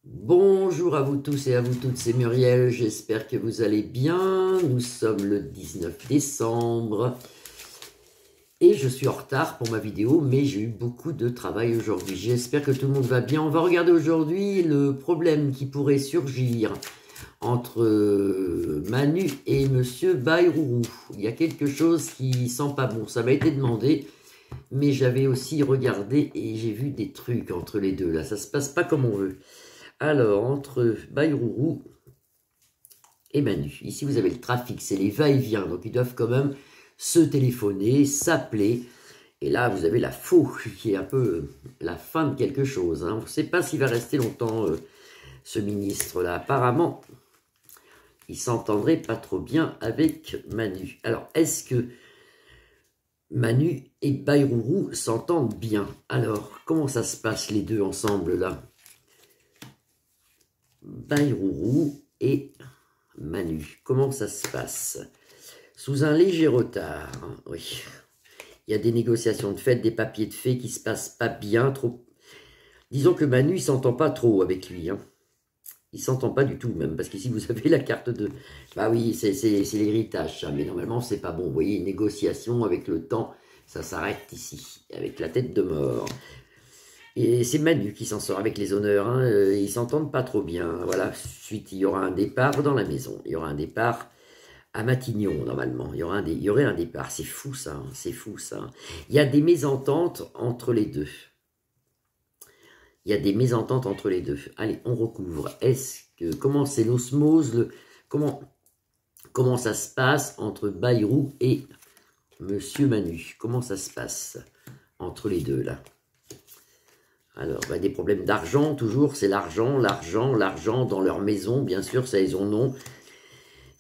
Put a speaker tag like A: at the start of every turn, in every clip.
A: Bonjour à vous tous et à vous toutes, c'est Muriel, j'espère que vous allez bien. Nous sommes le 19 décembre et je suis en retard pour ma vidéo, mais j'ai eu beaucoup de travail aujourd'hui. J'espère que tout le monde va bien. On va regarder aujourd'hui le problème qui pourrait surgir entre Manu et Monsieur Bayrou. Il y a quelque chose qui sent pas bon, ça m'a été demandé, mais j'avais aussi regardé et j'ai vu des trucs entre les deux là, ça se passe pas comme on veut. Alors, entre Bayrou et Manu, ici vous avez le trafic, c'est les va-et-vient, donc ils doivent quand même se téléphoner, s'appeler, et là vous avez la faux, qui est un peu la fin de quelque chose, hein. On ne sait pas s'il va rester longtemps, ce ministre-là. Apparemment, il s'entendrait pas trop bien avec Manu. Alors, est-ce que Manu et Bayrou s'entendent bien? Alors, comment ça se passe les deux ensemble, là? Bayrou et Manu, comment ça se passe? Sous un léger retard, oui. Il y a des négociations de fait, des papiers de fait qui se passent pas bien, trop. Disons que Manu, il s'entend pas trop avec lui, hein. Il s'entend pas du tout même, parce qu'ici vous avez la carte de... Bah oui, c'est l'héritage, ça, mais normalement c'est pas bon. Vous voyez, une négociation avec le temps, ça s'arrête ici, avec la tête de mort. Et c'est Manu qui s'en sort avec les honneurs, hein. Ils s'entendent pas trop bien. Voilà, ensuite il y aura un départ dans la maison. Il y aura un départ à Matignon, normalement. Il y aurait un départ. C'est fou ça, hein. C'est fou ça. Il y a des mésententes entre les deux. Il y a des mésententes entre les deux. Allez, on recouvre. Comment c'est l'osmose, comment ça se passe entre Bayrou et Monsieur Manu? Comment ça se passe entre les deux là? Alors, bah, des problèmes d'argent, toujours, c'est l'argent dans leur maison, bien sûr, ça ils ont nom. Vous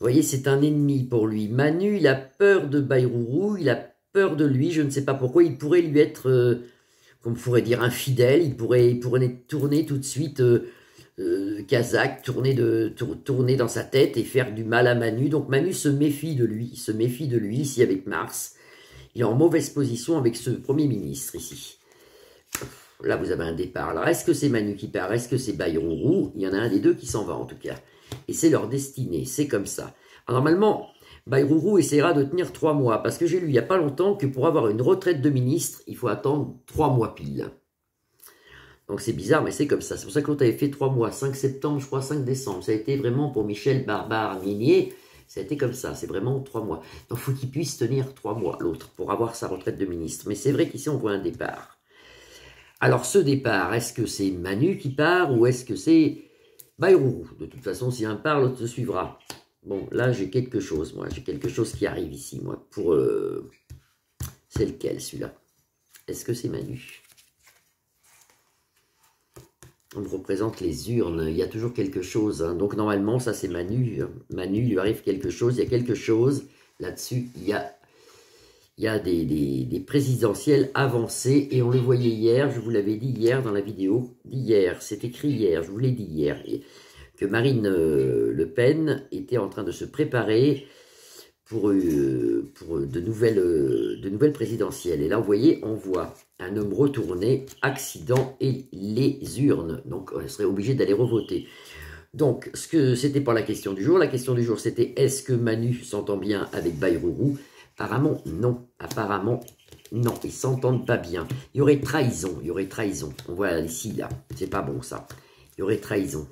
A: voyez, c'est un ennemi pour lui. Manu, il a peur de Bayrou, il a peur de lui, je ne sais pas pourquoi, il pourrait lui être, comme on pourrait dire, infidèle, il pourrait tourner tout de suite kazakh, tourner dans sa tête et faire du mal à Manu. Donc Manu se méfie de lui, ici avec Mars. Il est en mauvaise position avec ce Premier ministre, ici. Là, vous avez un départ. Alors, est-ce que c'est Manu qui part? Est-ce que c'est Bayrou? Il y en a un des deux qui s'en va, en tout cas. Et c'est leur destinée. C'est comme ça. Alors, normalement, Bayrou essaiera de tenir 3 mois. Parce que j'ai lu il n'y a pas longtemps que pour avoir une retraite de ministre, il faut attendre 3 mois pile. Donc, c'est bizarre, mais c'est comme ça. C'est pour ça que l'autre avait fait 3 mois. 5 septembre, je crois, 5 décembre. Ça a été vraiment pour Michel Barbare-Minier. Ça a été comme ça. C'est vraiment 3 mois. Donc, il faut qu'il puisse tenir 3 mois, l'autre, pour avoir sa retraite de ministre. Mais c'est vrai qu'ici, on voit un départ. Alors, ce départ, est-ce que c'est Manu qui part ou est-ce que c'est Bayrou? De toute façon, si un part, l'autre se suivra. Bon, là, j'ai quelque chose, moi. J'ai quelque chose qui arrive ici, moi. C'est lequel, celui-là? Est-ce que c'est Manu? On me représente les urnes. Il y a toujours quelque chose, hein. Donc, normalement, ça, c'est Manu. Manu, il lui arrive quelque chose. Il y a quelque chose. Là-dessus, il y a des présidentielles avancées, et on le voyait hier, je vous l'avais dit hier dans la vidéo d'hier, c'est écrit hier, je vous l'ai dit hier, que Marine Le Pen était en train de se préparer pour de nouvelles présidentielles. Et là, vous voyez, on voit un homme retourné, accident et les urnes. Donc, on serait obligé d'aller revoter. Donc, c'était pas la question du jour. La question du jour, c'était est-ce que Manu s'entend bien avec Bayrou? Apparemment, non. Apparemment, non. Ils s'entendent pas bien. Il y aurait trahison. Il y aurait trahison. On voit ici, là. C'est pas bon, ça. Il y aurait trahison.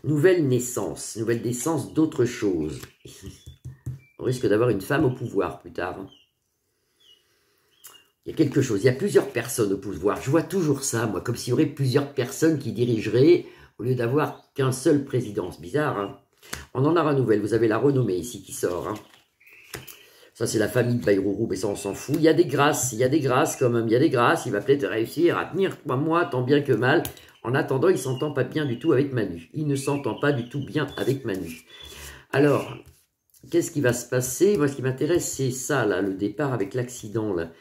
A: Nouvelle naissance. Nouvelle naissance d'autre chose. On risque d'avoir une femme au pouvoir plus tard. Il y a quelque chose. Il y a plusieurs personnes au pouvoir. Je vois toujours ça, moi, comme s'il y aurait plusieurs personnes qui dirigeraient au lieu d'avoir qu'un seul président. C'est bizarre, hein? On en a une nouvelle. Vous avez la renommée ici qui sort, hein? Ça, c'est la famille de Bayrou, mais ça, on s'en fout. Il y a des grâces quand même. Il y a des grâces. Il va peut-être réussir à tenir 3 mois, tant bien que mal. En attendant, il ne s'entend pas bien du tout avec Manu. Il ne s'entend pas du tout bien avec Manu. Alors, qu'est-ce qui va se passer? Moi, ce qui m'intéresse, c'est ça, là, le départ avec l'accident, là.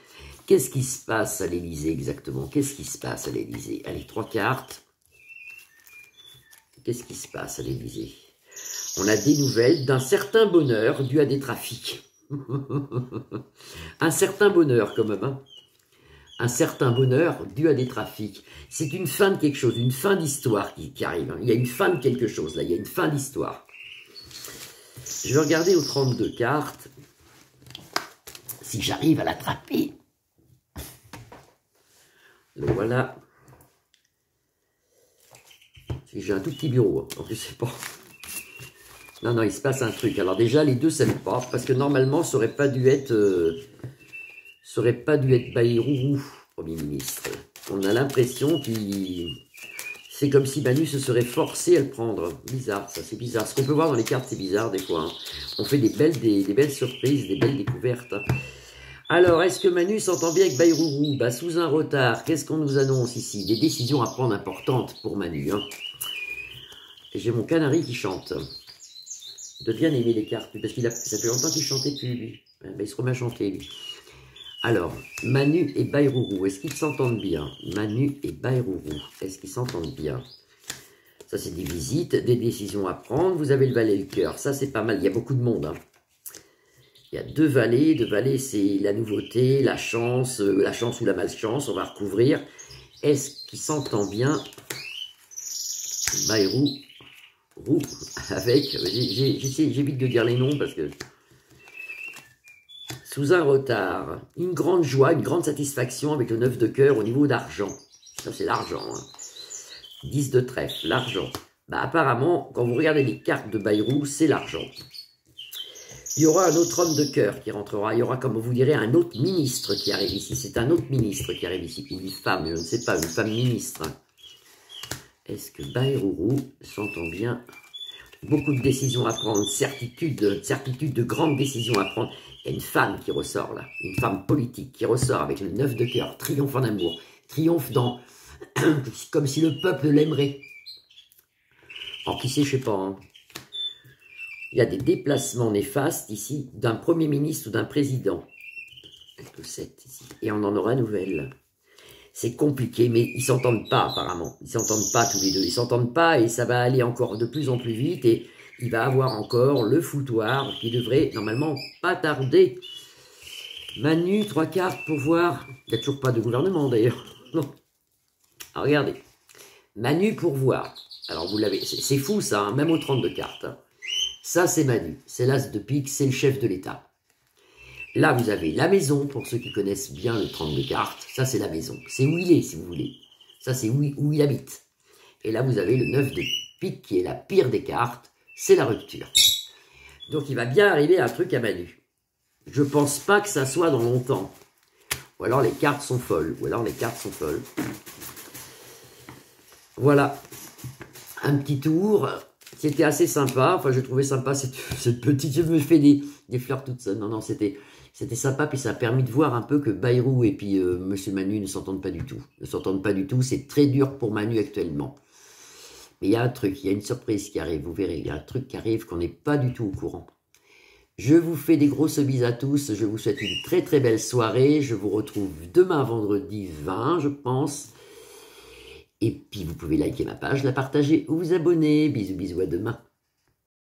A: Qu'est-ce qui se passe à l'Élysée, exactement? Qu'est-ce qui se passe à l'Élysée? Allez, 3 cartes. Qu'est-ce qui se passe à l'Élysée? On a des nouvelles d'un certain bonheur dû à des trafics. Un certain bonheur, quand même, hein. un certain bonheur dû à des trafics. C'est une fin de quelque chose, une fin d'histoire qui arrive. Hein. Il y a une fin de quelque chose, là, il y a une fin d'histoire. Je vais regarder aux 32 cartes si j'arrive à l'attraper. Donc voilà. J'ai un tout petit bureau, hein. Je sais pas. Non, non, il se passe un truc. Alors déjà, les deux s'aiment pas, parce que normalement, ça aurait pas dû être... Bayrou, Premier ministre. On a l'impression qu'il... C'est comme si Manu se serait forcé à le prendre. Bizarre, ça, c'est bizarre. Ce qu'on peut voir dans les cartes, c'est bizarre des fois. Hein. On fait des belles surprises, des belles découvertes. Hein. Alors, est-ce que Manu s'entend bien avec Bayrou? Bah, sous un retard, qu'est-ce qu'on nous annonce ici? Des décisions à prendre importantes pour Manu. Hein. J'ai mon canari qui chante. De bien aimer les cartes, parce que ça fait longtemps qu'il chantait plus, lui. Ben, il se remet à chanter, lui. Alors, Manu et Bayrou, est-ce qu'ils s'entendent bien? Manu et Bayrou, est-ce qu'ils s'entendent bien? Ça, c'est des visites, des décisions à prendre. Vous avez le valet et le cœur. Ça, c'est pas mal. Il y a beaucoup de monde. Hein. Il y a deux valets. Deux valets, c'est la nouveauté, la chance ou la malchance. On va recouvrir. Est-ce qu'ils s'entendent bien? Bayrou, avec... J'évite de dire les noms parce que... Sous un retard, une grande joie, une grande satisfaction avec le 9 de cœur au niveau d'argent. Ça, c'est l'argent. Hein. 10 de trèfle, l'argent. Bah, apparemment, quand vous regardez les cartes de Bayrou, c'est l'argent. Il y aura un autre homme de cœur qui rentrera. Il y aura, comme vous direz, un autre ministre qui arrive ici. C'est un autre ministre qui arrive ici. Une femme, je ne sais pas, une femme ministre. Est-ce que Bayrou s'entend bien? Beaucoup de décisions à prendre, certitude de grandes décisions à prendre. Il y a une femme qui ressort là, une femme politique qui ressort avec le 9 de cœur, triomphe en amour, triomphe dans, comme si le peuple l'aimerait. Alors qui sait, je sais pas. Hein. Il y a des déplacements néfastes ici d'un premier ministre ou d'un président. Avec le 7 ici. Et on en aura nouvelle. C'est compliqué, mais ils s'entendent pas apparemment. Ils s'entendent pas tous les deux. Ils s'entendent pas et ça va aller encore de plus en plus vite et il va avoir encore le foutoir qui devrait normalement pas tarder. Manu, 3 cartes pour voir. Il n'y a toujours pas de gouvernement d'ailleurs. Non. Alors regardez. Manu pour voir. Alors vous l'avez. C'est fou ça, hein, même aux 32 cartes. Hein. Ça c'est Manu. C'est l'as de pique, c'est le chef de l'État. Là, vous avez la maison, pour ceux qui connaissent bien le 32 cartes. Ça, c'est la maison. C'est où il est, si vous voulez. Ça, c'est où il habite. Et là, vous avez le 9 de pique, qui est la pire des cartes. C'est la rupture. Donc, il va bien arriver un truc à Manu. Je pense pas que ça soit dans longtemps. Ou alors, les cartes sont folles. Voilà. Un petit tour. C'était assez sympa. Enfin, j'ai trouvé sympa cette petite... Je me fais des fleurs toutes seules. Non, non, c'était sympa. Puis ça a permis de voir un peu que Bayrou et puis Monsieur Manu ne s'entendent pas du tout. C'est très dur pour Manu actuellement. Mais il y a un truc. Il y a une surprise qui arrive. Vous verrez. Il y a un truc qui arrive qu'on n'est pas du tout au courant. Je vous fais des grosses bises à tous. Je vous souhaite une très très belle soirée. Je vous retrouve demain vendredi 20, je pense. Et puis vous pouvez liker ma page, la partager ou vous abonner. Bisous bisous, à demain.